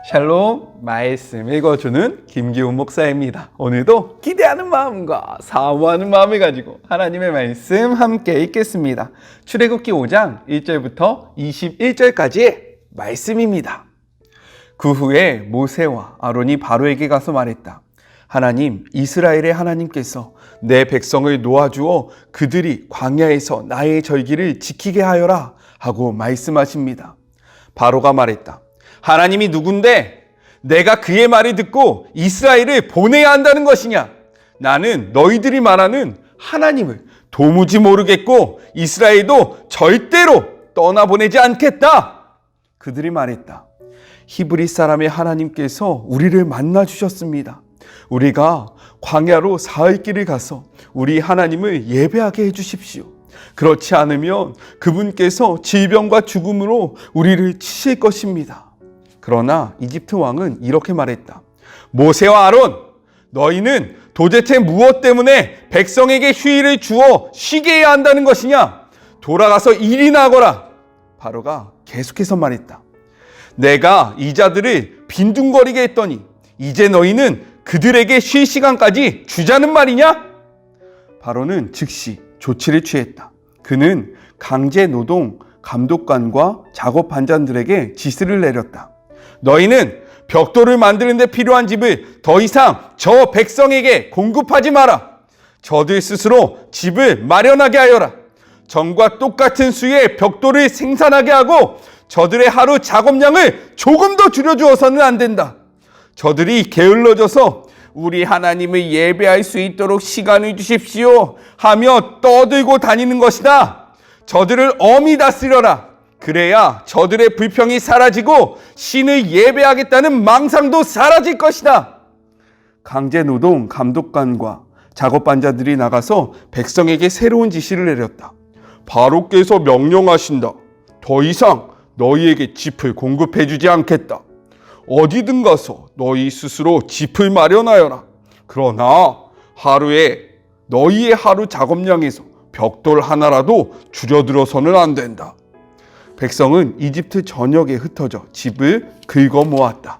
샬롬, 말씀 읽어주는 김기훈 목사입니다. 오늘도 기대하는 마음과 사모하는 마음을 가지고 하나님의 말씀 함께 읽겠습니다. 출애굽기 5장 1절부터 21절까지의 말씀입니다. 그 후에 모세와 아론이 바로에게 가서 말했다. 하나님, 이스라엘의 하나님께서 내 백성을 놓아주어 그들이 광야에서 나의 절기를 지키게 하여라 하고 말씀하십니다. 바로가 말했다. 하나님이 누군데 내가 그의 말을 듣고 이스라엘을 보내야 한다는 것이냐? 나는 너희들이 말하는 하나님을 도무지 모르겠고 이스라엘도 절대로 떠나보내지 않겠다. 그들이 말했다. 히브리 사람의 하나님께서 우리를 만나 주셨습니다. 우리가 광야로 사흘 길을 가서 우리 하나님을 예배하게 해주십시오. 그렇지 않으면 그분께서 질병과 죽음으로 우리를 치실 것입니다. 그러나 이집트 왕은 이렇게 말했다. 모세와 아론, 너희는 도대체 무엇 때문에 백성에게 휴일을 주어 쉬게 해야 한다는 것이냐? 돌아가서 일이나 하거라. 바로가 계속해서 말했다. 내가 이 자들을 빈둥거리게 했더니 이제 너희는 그들에게 쉴 시간까지 주자는 말이냐? 바로는 즉시 조치를 취했다. 그는 강제 노동 감독관과 작업 반장들에게 지시를 내렸다. 너희는 벽돌을 만드는 데 필요한 집을 더 이상 저 백성에게 공급하지 마라. 저들 스스로 집을 마련하게 하여라. 전과 똑같은 수의 벽돌을 생산하게 하고 저들의 하루 작업량을 조금 더 줄여주어서는 안 된다. 저들이 게을러져서 우리 하나님을 예배할 수 있도록 시간을 주십시오 하며 떠들고 다니는 것이다. 저들을 엄히 다스려라. 그래야 저들의 불평이 사라지고 신을 예배하겠다는 망상도 사라질 것이다. 강제노동 감독관과 작업반자들이 나가서 백성에게 새로운 지시를 내렸다. 바로께서 명령하신다. 더 이상 너희에게 짚을 공급해주지 않겠다. 어디든 가서 너희 스스로 짚을 마련하여라. 그러나 하루에 너희의 하루 작업량에서 벽돌 하나라도 줄여들어서는 안 된다. 백성은 이집트 전역에 흩어져 집을 긁어 모았다.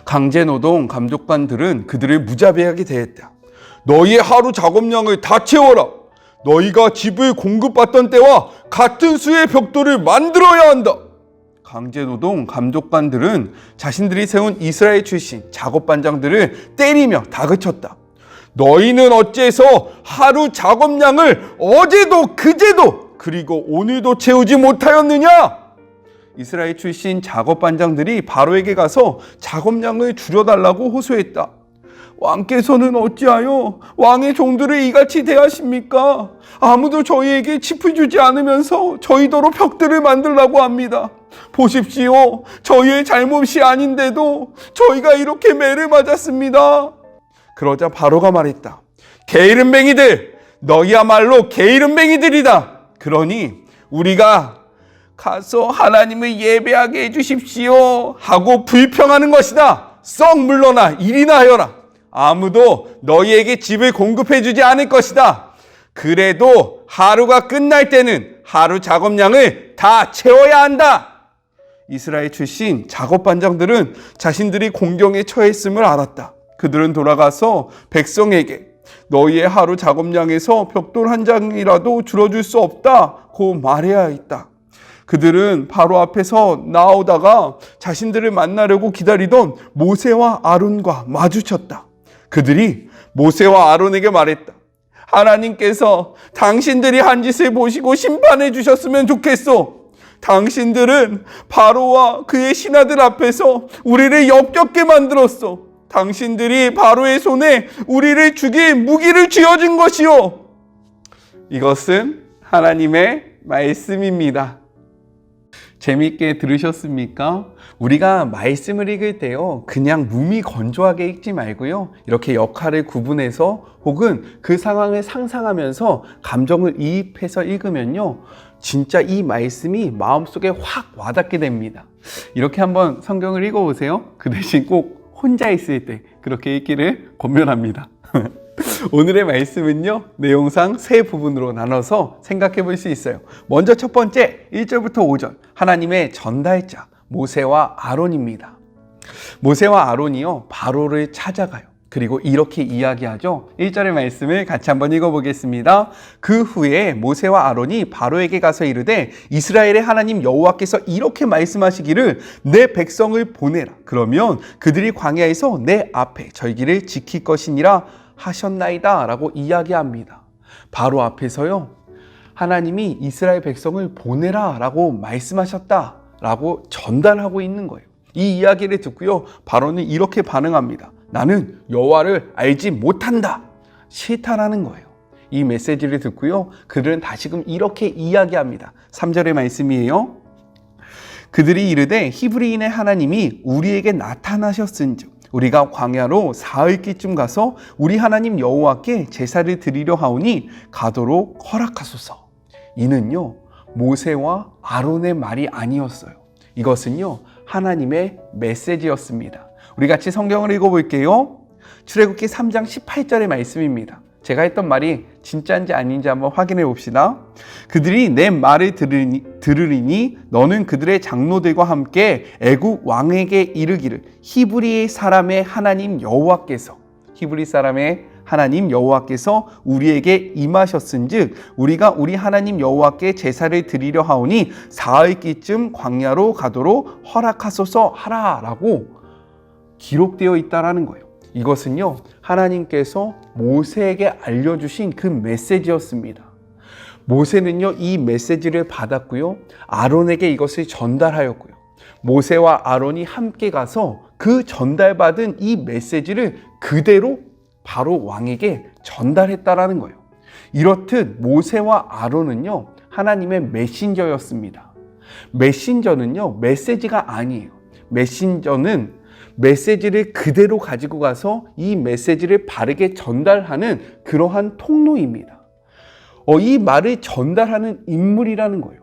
강제노동 감독관들은 그들을 무자비하게 대했다. 너희의 하루 작업량을 다 채워라. 너희가 집을 공급받던 때와 같은 수의 벽돌을 만들어야 한다. 강제노동 감독관들은 자신들이 세운 이스라엘 출신 작업반장들을 때리며 다그쳤다. 너희는 어째서 하루 작업량을 어제도 그제도 그리고 오늘도 채우지 못하였느냐? 이스라엘 출신 작업반장들이 바로에게 가서 작업량을 줄여달라고 호소했다. 왕께서는 어찌하여 왕의 종들을 이같이 대하십니까? 아무도 저희에게 짚을 주지 않으면서 저희더러 벽들을 만들라고 합니다. 보십시오. 저희의 잘못이 아닌데도 저희가 이렇게 매를 맞았습니다. 그러자 바로가 말했다. 게으름뱅이들, 너희야말로 게으름뱅이들이다. 그러니 우리가 가서 하나님을 예배하게 해주십시오 하고 불평하는 것이다. 썩 물러나 일이나 하여라. 아무도 너희에게 집을 공급해주지 않을 것이다. 그래도 하루가 끝날 때는 하루 작업량을 다 채워야 한다. 이스라엘 출신 작업반장들은 자신들이 공경에 처했음을 알았다. 그들은 돌아가서 백성에게 너희의 하루 작업량에서 벽돌 한 장이라도 줄여줄 수 없다고 말해야 했다. 그들은 바로 앞에서 나오다가 자신들을 만나려고 기다리던 모세와 아론과 마주쳤다. 그들이 모세와 아론에게 말했다. 하나님께서 당신들이 한 짓을 보시고 심판해 주셨으면 좋겠소. 당신들은 바로와 그의 신하들 앞에서 우리를 역겹게 만들었소. 당신들이 바로의 손에 우리를 죽일 무기를 쥐어준 것이요. 이것은 하나님의 말씀입니다. 재미있게 들으셨습니까? 우리가 말씀을 읽을 때요, 그냥 무미건조하게 읽지 말고요, 이렇게 역할을 구분해서 혹은 그 상황을 상상하면서 감정을 이입해서 읽으면요, 진짜 이 말씀이 마음속에 확 와닿게 됩니다. 이렇게 한번 성경을 읽어보세요. 그 대신 꼭 혼자 있을 때 그렇게 읽기를 권면합니다. 오늘의 말씀은요, 내용상 세 부분으로 나눠서 생각해 볼 수 있어요. 먼저 첫 번째 1절부터 5절, 하나님의 전달자 모세와 아론입니다. 모세와 아론이요, 바로를 찾아가요. 그리고 이렇게 이야기하죠. 1절의 말씀을 같이 한번 읽어보겠습니다. 그 후에 모세와 아론이 바로에게 가서 이르되 이스라엘의 하나님 여호와께서 이렇게 말씀하시기를 내 백성을 보내라. 그러면 그들이 광야에서 내 앞에 절기를 지킬 것이니라 하셨나이다 라고 이야기합니다. 바로 앞에서요, 하나님이 이스라엘 백성을 보내라 라고 말씀하셨다 라고 전달하고 있는 거예요. 이 이야기를 듣고요, 바로는 이렇게 반응합니다. 나는 여호와를 알지 못한다. 싫다라는 거예요. 이 메시지를 듣고요, 그들은 다시금 이렇게 이야기합니다. 3절의 말씀이에요. 그들이 이르되 히브리인의 하나님이 우리에게 나타나셨은즉 우리가 광야로 사흘기쯤 가서 우리 하나님 여호와께 제사를 드리려 하오니 가도록 허락하소서. 이는요, 모세와 아론의 말이 아니었어요. 이것은요, 하나님의 메시지였습니다. 우리 같이 성경을 읽어볼게요. 출애굽기 3장 18절의 말씀입니다. 제가 했던 말이 진짜인지 아닌지 한번 확인해 봅시다. 그들이 내 말을 들으리니 너는 그들의 장로들과 함께 애굽 왕에게 이르기를 히브리 사람의 하나님 여호와께서 우리에게 임하셨은즉 우리가 우리 하나님 여호와께 제사를 드리려 하오니 사흘기쯤 광야로 가도록 허락하소서 하라라고 기록되어 있다라는 거예요. 이것은요, 하나님께서 모세에게 알려주신 그 메시지였습니다. 모세는요, 이 메시지를 받았고요, 아론에게 이것을 전달하였고요, 모세와 아론이 함께 가서 그 전달받은 이 메시지를 그대로 바로 왕에게 전달했다라는 거예요. 이렇듯 모세와 아론은요, 하나님의 메신저였습니다. 메신저는요, 메시지가 아니에요. 메신저는 메시지를 그대로 가지고 가서 이 메시지를 바르게 전달하는 그러한 통로입니다. 이 말을 전달하는 인물이라는 거예요.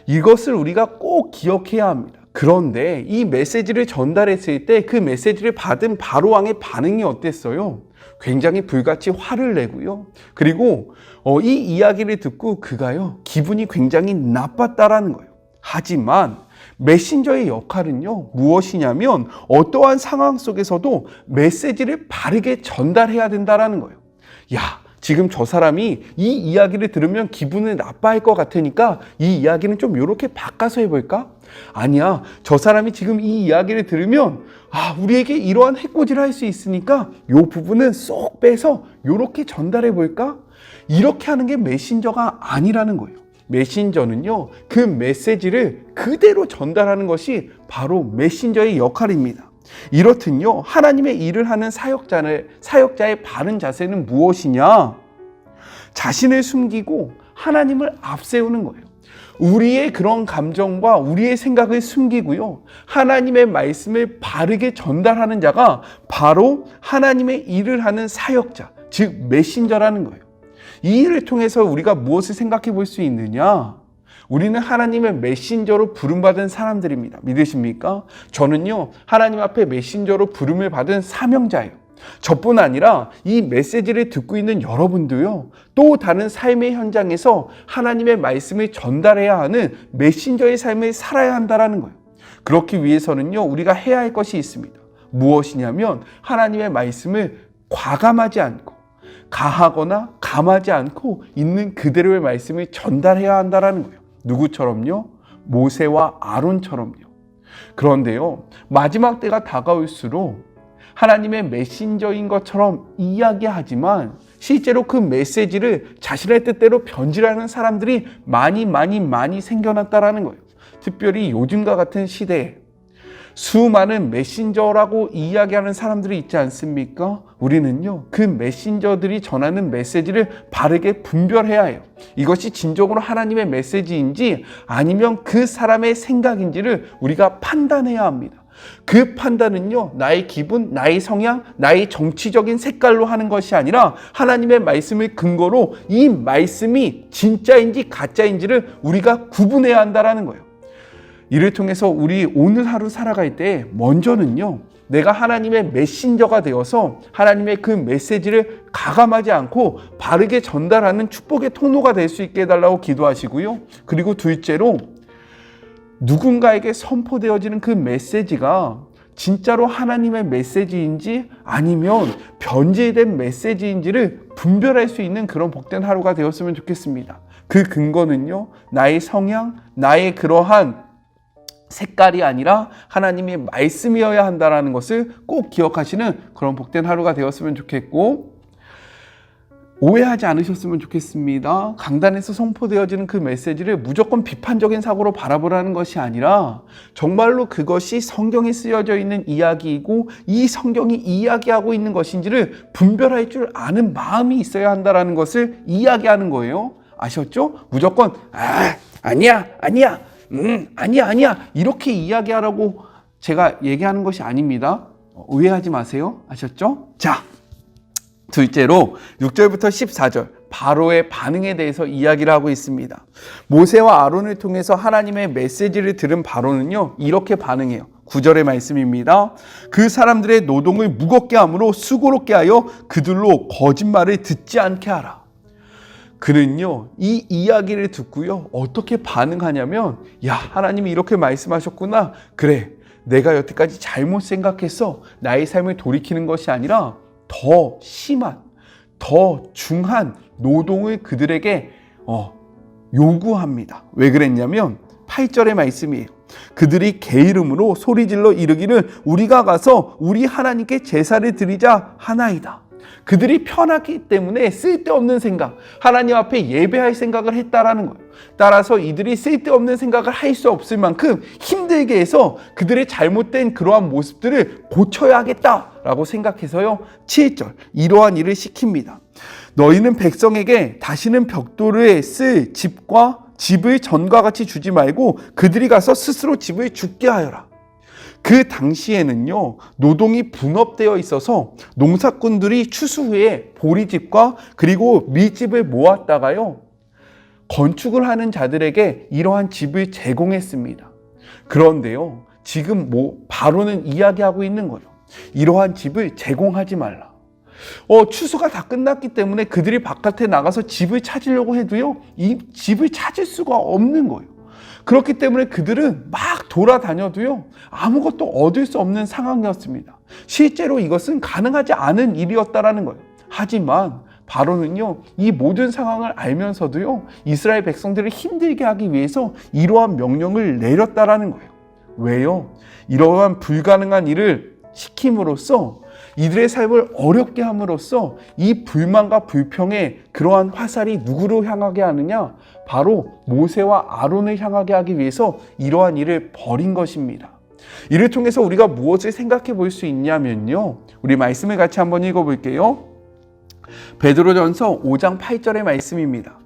이것을 우리가 꼭 기억해야 합니다. 그런데 이 메시지를 전달했을 때 그 메시지를 받은 바로 왕의 반응이 어땠어요? 굉장히 불같이 화를 내고요. 그리고 이 이야기를 듣고 그가요, 기분이 굉장히 나빴다라는 거예요. 하지만 메신저의 역할은요, 무엇이냐면 어떠한 상황 속에서도 메시지를 바르게 전달해야 된다라는 거예요. 야, 지금 저 사람이 이 이야기를 들으면 기분을 나빠할 것 같으니까 이 이야기는 좀 이렇게 바꿔서 해볼까? 아니야, 저 사람이 지금 이 이야기를 들으면 우리에게 이러한 해코지를 할 수 있으니까 이 부분은 쏙 빼서 이렇게 전달해 볼까? 이렇게 하는 게 메신저가 아니라는 거예요. 메신저는요, 그 메시지를 그대로 전달하는 것이 바로 메신저의 역할입니다. 이렇듯요, 하나님의 일을 하는 사역자의 바른 자세는 무엇이냐? 자신을 숨기고 하나님을 앞세우는 거예요. 우리의 그런 감정과 우리의 생각을 숨기고요, 하나님의 말씀을 바르게 전달하는 자가 바로 하나님의 일을 하는 사역자, 즉 메신저라는 거예요. 이 일을 통해서 우리가 무엇을 생각해 볼 수 있느냐? 우리는 하나님의 메신저로 부름받은 사람들입니다. 믿으십니까? 저는요, 하나님 앞에 메신저로 부름을 받은 사명자예요. 저뿐 아니라 이 메시지를 듣고 있는 여러분도요, 또 다른 삶의 현장에서 하나님의 말씀을 전달해야 하는 메신저의 삶을 살아야 한다는 거예요. 그렇기 위해서는요, 우리가 해야 할 것이 있습니다. 무엇이냐면 하나님의 말씀을 과감하지 않고 가하거나 감하지 않고 있는 그대로의 말씀을 전달해야 한다는 거예요. 누구처럼요? 모세와 아론처럼요. 그런데요, 마지막 때가 다가올수록 하나님의 메신저인 것처럼 이야기하지만 실제로 그 메시지를 자신의 뜻대로 변질하는 사람들이 많이 생겨났다라는 거예요. 특별히 요즘과 같은 시대에 수많은 메신저라고 이야기하는 사람들이 있지 않습니까? 우리는요, 그 메신저들이 전하는 메시지를 바르게 분별해야 해요. 이것이 진정으로 하나님의 메시지인지 아니면 그 사람의 생각인지를 우리가 판단해야 합니다. 그 판단은요, 나의 기분, 나의 성향, 나의 정치적인 색깔로 하는 것이 아니라 하나님의 말씀을 근거로 이 말씀이 진짜인지 가짜인지를 우리가 구분해야 한다는 거예요. 이를 통해서 우리 오늘 하루 살아갈 때 먼저는요, 내가 하나님의 메신저가 되어서 하나님의 그 메시지를 가감하지 않고 바르게 전달하는 축복의 통로가 될 수 있게 해달라고 기도하시고요. 그리고 둘째로 누군가에게 선포되어지는 그 메시지가 진짜로 하나님의 메시지인지 아니면 변질된 메시지인지를 분별할 수 있는 그런 복된 하루가 되었으면 좋겠습니다. 그 근거는요, 나의 성향, 나의 그러한 색깔이 아니라 하나님의 말씀이어야 한다는 것을 꼭 기억하시는 그런 복된 하루가 되었으면 좋겠고, 오해하지 않으셨으면 좋겠습니다. 강단에서 선포되어지는 그 메시지를 무조건 비판적인 사고로 바라보라는 것이 아니라 정말로 그것이 성경에 쓰여져 있는 이야기이고 이 성경이 이야기하고 있는 것인지를 분별할 줄 아는 마음이 있어야 한다는 것을 이야기하는 거예요. 아셨죠? 무조건 아니야 이렇게 이야기하라고 제가 얘기하는 것이 아닙니다. 오해하지 마세요. 아셨죠? 자, 둘째로 6절부터 14절 바로의 반응에 대해서 이야기를 하고 있습니다. 모세와 아론을 통해서 하나님의 메시지를 들은 바로는요, 이렇게 반응해요. 9절의 말씀입니다. 그 사람들의 노동을 무겁게 함으로 수고롭게 하여 그들로 거짓말을 듣지 않게 하라. 그는요, 이 이야기를 듣고요, 어떻게 반응하냐면, 야, 하나님이 이렇게 말씀하셨구나. 그래, 내가 여태까지 잘못 생각했어. 나의 삶을 돌이키는 것이 아니라 더 심한, 더 중한 노동을 그들에게 요구합니다. 왜 그랬냐면 8절의 말씀이에요. 그들이 게으름으로 소리질러 이르기를 우리가 가서 우리 하나님께 제사를 드리자 하나이다. 그들이 편하기 때문에 쓸데없는 생각, 하나님 앞에 예배할 생각을 했다라는 거예요. 따라서 이들이 쓸데없는 생각을 할 수 없을 만큼 힘들게 해서 그들의 잘못된 그러한 모습들을 고쳐야겠다라고 생각해서요, 7절 이러한 일을 시킵니다. 너희는 백성에게 다시는 벽돌을 쓸 집을 전과 같이 주지 말고 그들이 가서 스스로 집을 짓게 하여라. 그 당시에는요, 노동이 분업되어 있어서 농사꾼들이 추수 후에 보리집과 그리고 밀집을 모았다가요, 건축을 하는 자들에게 이러한 집을 제공했습니다. 그런데요, 지금 바로는 이야기하고 있는 거죠. 이러한 집을 제공하지 말라. 추수가 다 끝났기 때문에 그들이 바깥에 나가서 집을 찾으려고 해도요, 이 집을 찾을 수가 없는 거예요. 그렇기 때문에 그들은 막 돌아다녀도요, 아무것도 얻을 수 없는 상황이었습니다. 실제로 이것은 가능하지 않은 일이었다라는 거예요. 하지만 바로는요, 이 모든 상황을 알면서도요, 이스라엘 백성들을 힘들게 하기 위해서 이러한 명령을 내렸다라는 거예요. 왜요? 이러한 불가능한 일을 시킴으로써 이들의 삶을 어렵게 함으로써 이 불만과 불평의 그러한 화살이 누구로 향하게 하느냐? 바로 모세와 아론을 향하게 하기 위해서 이러한 일을 벌인 것입니다. 이를 통해서 우리가 무엇을 생각해 볼 수 있냐면요, 우리 말씀을 같이 한번 읽어볼게요. 베드로전서 5장 8절의 말씀입니다.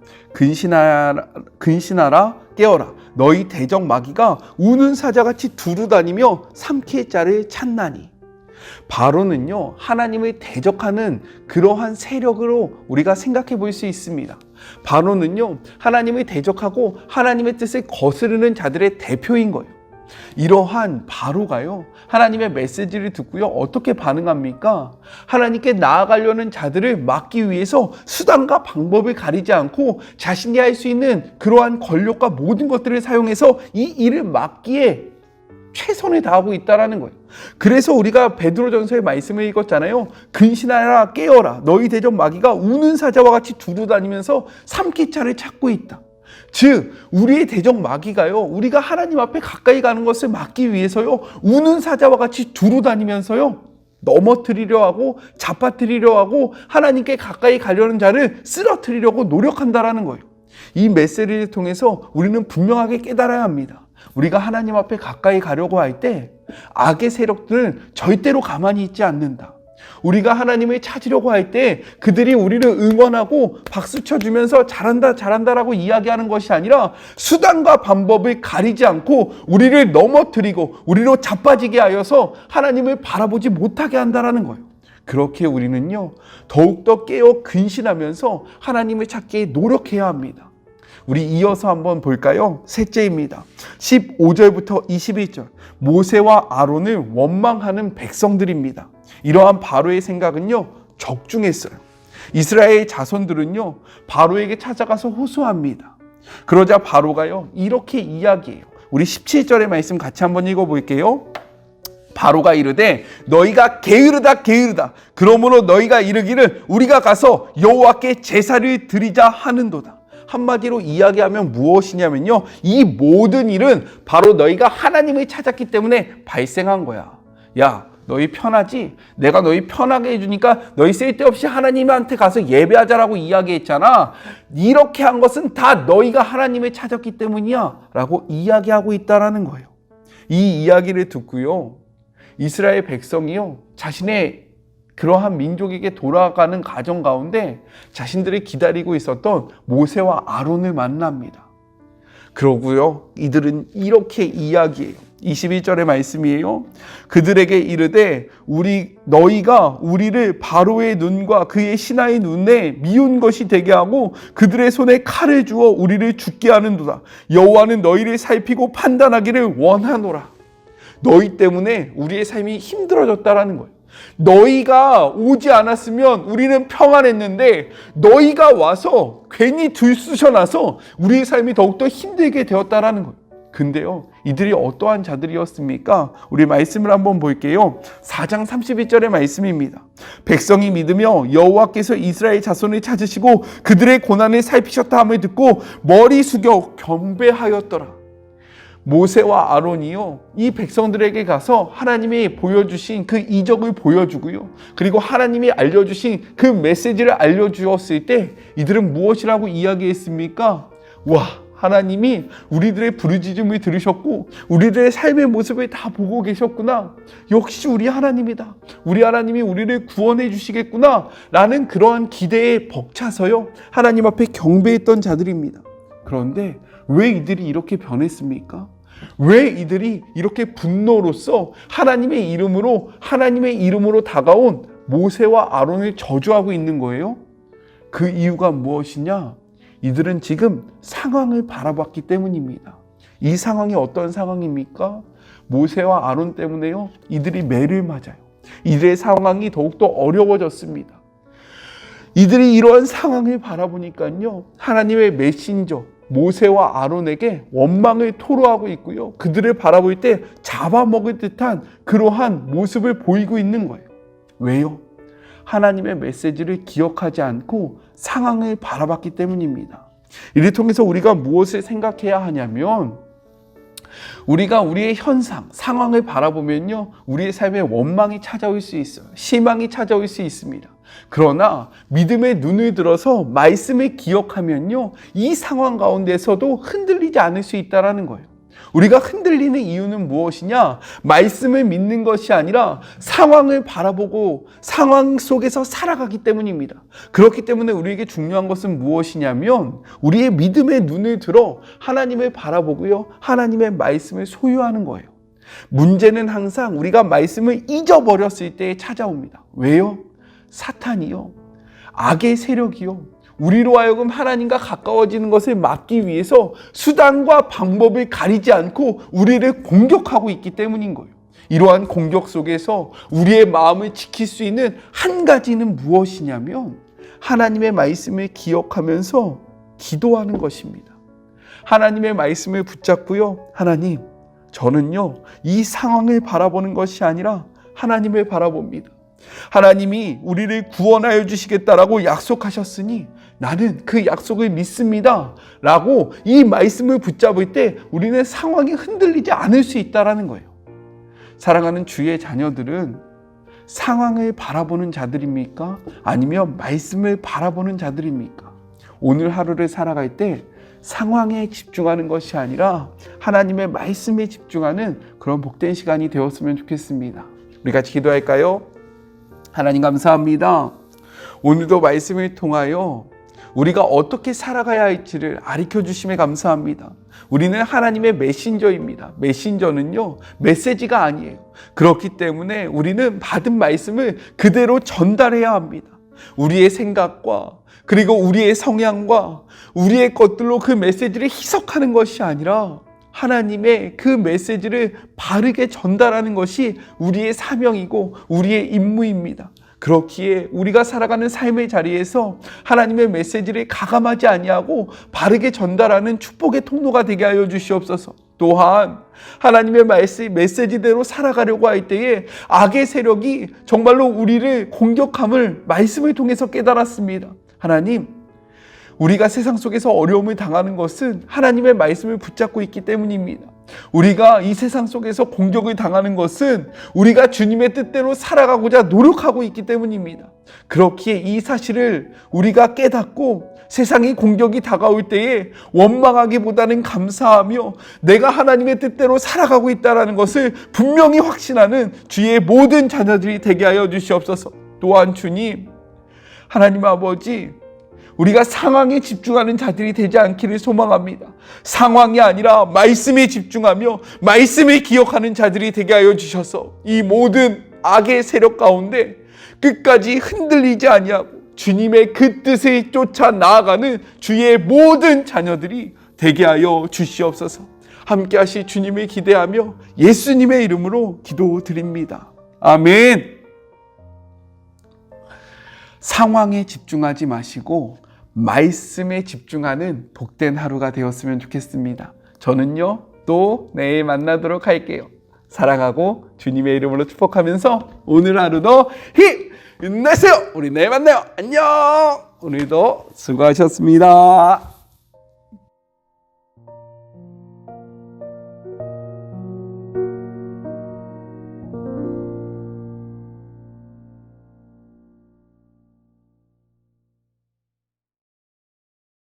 근신하라 깨어라 너희 대적 마귀가 우는 사자같이 두루다니며 삼킬 자를 찾나니. 바로는요, 하나님을 대적하는 그러한 세력으로 우리가 생각해 볼 수 있습니다. 바로는요, 하나님을 대적하고 하나님의 뜻을 거스르는 자들의 대표인 거예요. 이러한 바로가요, 하나님의 메시지를 듣고요, 어떻게 반응합니까? 하나님께 나아가려는 자들을 막기 위해서 수단과 방법을 가리지 않고 자신이 할 수 있는 그러한 권력과 모든 것들을 사용해서 이 일을 막기에 최선을 다하고 있다는 거예요. 그래서 우리가 베드로전서의 말씀을 읽었잖아요. 근신하라 깨어라 너희 대적 마귀가 우는 사자와 같이 두루다니면서 삼킬 자를 찾고 있다. 즉 우리의 대적 마귀가요, 우리가 하나님 앞에 가까이 가는 것을 막기 위해서요, 우는 사자와 같이 두루다니면서요, 넘어뜨리려 하고 잡아뜨리려 하고 하나님께 가까이 가려는 자를 쓰러뜨리려고 노력한다라는 거예요. 이 메시지를 통해서 우리는 분명하게 깨달아야 합니다. 우리가 하나님 앞에 가까이 가려고 할 때 악의 세력들은 절대로 가만히 있지 않는다. 우리가 하나님을 찾으려고 할 때 그들이 우리를 응원하고 박수 쳐주면서 잘한다 잘한다라고 이야기하는 것이 아니라 수단과 방법을 가리지 않고 우리를 넘어뜨리고 우리로 자빠지게 하여서 하나님을 바라보지 못하게 한다라는 거예요. 그렇게 우리는요, 더욱더 깨어 근신하면서 하나님을 찾기에 노력해야 합니다. 우리 이어서 한번 볼까요? 셋째입니다. 15절부터 21절 모세와 아론을 원망하는 백성들입니다. 이러한 바로의 생각은요, 적중했어요. 이스라엘 자손들은요, 바로에게 찾아가서 호소합니다. 그러자 바로가요, 이렇게 이야기해요. 우리 17절의 말씀 같이 한번 읽어볼게요. 바로가 이르되 너희가 게으르다 게으르다. 그러므로 너희가 이르기를 우리가 가서 여호와께 제사를 드리자 하는도다. 한마디로 이야기하면 무엇이냐면요, 이 모든 일은 바로 너희가 하나님을 찾았기 때문에 발생한 거야. 야, 너희 편하지? 내가 너희 편하게 해주니까 너희 쓸데없이 하나님한테 가서 예배하자라고 이야기했잖아. 이렇게 한 것은 다 너희가 하나님을 찾았기 때문이야 라고 이야기하고 있다라는 거예요. 이 이야기를 듣고요, 이스라엘 백성이요, 자신의 그러한 민족에게 돌아가는 과정 가운데 자신들이 기다리고 있었던 모세와 아론을 만납니다. 그러고요, 이들은 이렇게 이야기해요. 21절의 말씀이에요. 그들에게 이르되 너희가 우리를 바로의 눈과 그의 신하의 눈에 미운 것이 되게 하고 그들의 손에 칼을 주어 우리를 죽게 하는도다. 여호와는 너희를 살피고 판단하기를 원하노라. 너희 때문에 우리의 삶이 힘들어졌다라는 거예요. 너희가 오지 않았으면 우리는 평안했는데 너희가 와서 괜히 들쑤셔놔서 우리의 삶이 더욱더 힘들게 되었다라는 거예요. 근데요, 이들이 어떠한 자들이었습니까? 우리 말씀을 한번 볼게요. 4장 31절의 말씀입니다. 백성이 믿으며 여호와께서 이스라엘 자손을 찾으시고 그들의 고난을 살피셨다 함을 듣고 머리 숙여 경배하였더라. 모세와 아론이요, 이 백성들에게 가서 하나님이 보여주신 그 이적을 보여주고요, 그리고 하나님이 알려주신 그 메시지를 알려주었을 때 이들은 무엇이라고 이야기했습니까? 와, 하나님이 우리들의 부르짖음을 들으셨고 우리들의 삶의 모습을 다 보고 계셨구나. 역시 우리 하나님이다. 우리 하나님이 우리를 구원해 주시겠구나 라는 그러한 기대에 벅차서요, 하나님 앞에 경배했던 자들입니다. 그런데 왜 이들이 이렇게 변했습니까? 왜 이들이 이렇게 분노로써 하나님의 이름으로 다가온 모세와 아론을 저주하고 있는 거예요? 그 이유가 무엇이냐? 이들은 지금 상황을 바라봤기 때문입니다. 이 상황이 어떤 상황입니까? 모세와 아론 때문에요, 이들이 매를 맞아요. 이들의 상황이 더욱더 어려워졌습니다. 이들이 이러한 상황을 바라보니까요, 하나님의 메신저 모세와 아론에게 원망을 토로하고 있고요, 그들을 바라볼 때 잡아먹을 듯한 그러한 모습을 보이고 있는 거예요. 왜요? 하나님의 메시지를 기억하지 않고 상황을 바라봤기 때문입니다. 이를 통해서 우리가 무엇을 생각해야 하냐면, 우리가 우리의 현상, 상황을 바라보면요, 우리의 삶에 원망이 찾아올 수 있어요. 실망이 찾아올 수 있습니다. 그러나 믿음의 눈을 들어서 말씀을 기억하면요, 이 상황 가운데서도 흔들리지 않을 수 있다는 거예요. 우리가 흔들리는 이유는 무엇이냐? 말씀을 믿는 것이 아니라 상황을 바라보고 상황 속에서 살아가기 때문입니다. 그렇기 때문에 우리에게 중요한 것은 무엇이냐면, 우리의 믿음의 눈을 들어 하나님을 바라보고요, 하나님의 말씀을 소유하는 거예요. 문제는 항상 우리가 말씀을 잊어버렸을 때 찾아옵니다. 왜요? 사탄이요, 악의 세력이요, 우리로 하여금 하나님과 가까워지는 것을 막기 위해서 수단과 방법을 가리지 않고 우리를 공격하고 있기 때문인 거예요. 이러한 공격 속에서 우리의 마음을 지킬 수 있는 한 가지는 무엇이냐면, 하나님의 말씀을 기억하면서 기도하는 것입니다. 하나님의 말씀을 붙잡고요, 하나님, 저는요, 이 상황을 바라보는 것이 아니라 하나님을 바라봅니다. 하나님이 우리를 구원하여 주시겠다라고 약속하셨으니 나는 그 약속을 믿습니다 라고 이 말씀을 붙잡을 때 우리는 상황이 흔들리지 않을 수 있다는 거예요. 사랑하는 주의 자녀들은 상황을 바라보는 자들입니까? 아니면 말씀을 바라보는 자들입니까? 오늘 하루를 살아갈 때 상황에 집중하는 것이 아니라 하나님의 말씀에 집중하는 그런 복된 시간이 되었으면 좋겠습니다. 우리 같이 기도할까요? 하나님 감사합니다. 오늘도 말씀을 통하여 우리가 어떻게 살아가야 할지를 가르쳐 주심에 감사합니다. 우리는 하나님의 메신저입니다. 메신저는요, 메시지가 아니에요. 그렇기 때문에 우리는 받은 말씀을 그대로 전달해야 합니다. 우리의 생각과 그리고 우리의 성향과 우리의 것들로 그 메시지를 희석하는 것이 아니라 하나님의 그 메시지를 바르게 전달하는 것이 우리의 사명이고 우리의 임무입니다. 그렇기에 우리가 살아가는 삶의 자리에서 하나님의 메시지를 가감하지 아니하고 바르게 전달하는 축복의 통로가 되게 하여 주시옵소서. 또한 하나님의 말씀, 메시지대로 살아가려고 할 때에 악의 세력이 정말로 우리를 공격함을 말씀을 통해서 깨달았습니다. 하나님, 우리가 세상 속에서 어려움을 당하는 것은 하나님의 말씀을 붙잡고 있기 때문입니다. 우리가 이 세상 속에서 공격을 당하는 것은 우리가 주님의 뜻대로 살아가고자 노력하고 있기 때문입니다. 그렇기에 이 사실을 우리가 깨닫고 세상의 공격이 다가올 때에 원망하기보다는 감사하며 내가 하나님의 뜻대로 살아가고 있다는 것을 분명히 확신하는 주의 모든 자녀들이 되게 하여 주시옵소서. 또한 주님, 하나님 아버지, 우리가 상황에 집중하는 자들이 되지 않기를 소망합니다. 상황이 아니라 말씀에 집중하며 말씀을 기억하는 자들이 되게 하여 주셔서 이 모든 악의 세력 가운데 끝까지 흔들리지 아니하고 주님의 그 뜻을 쫓아 나아가는 주의 모든 자녀들이 되게 하여 주시옵소서. 함께 하실 주님을 기대하며 예수님의 이름으로 기도드립니다. 아멘. 상황에 집중하지 마시고 말씀에 집중하는 복된 하루가 되었으면 좋겠습니다. 저는요, 또 내일 만나도록 할게요. 사랑하고 주님의 이름으로 축복하면서 오늘 하루도 힘내세요. 우리 내일 만나요. 안녕. 오늘도 수고하셨습니다.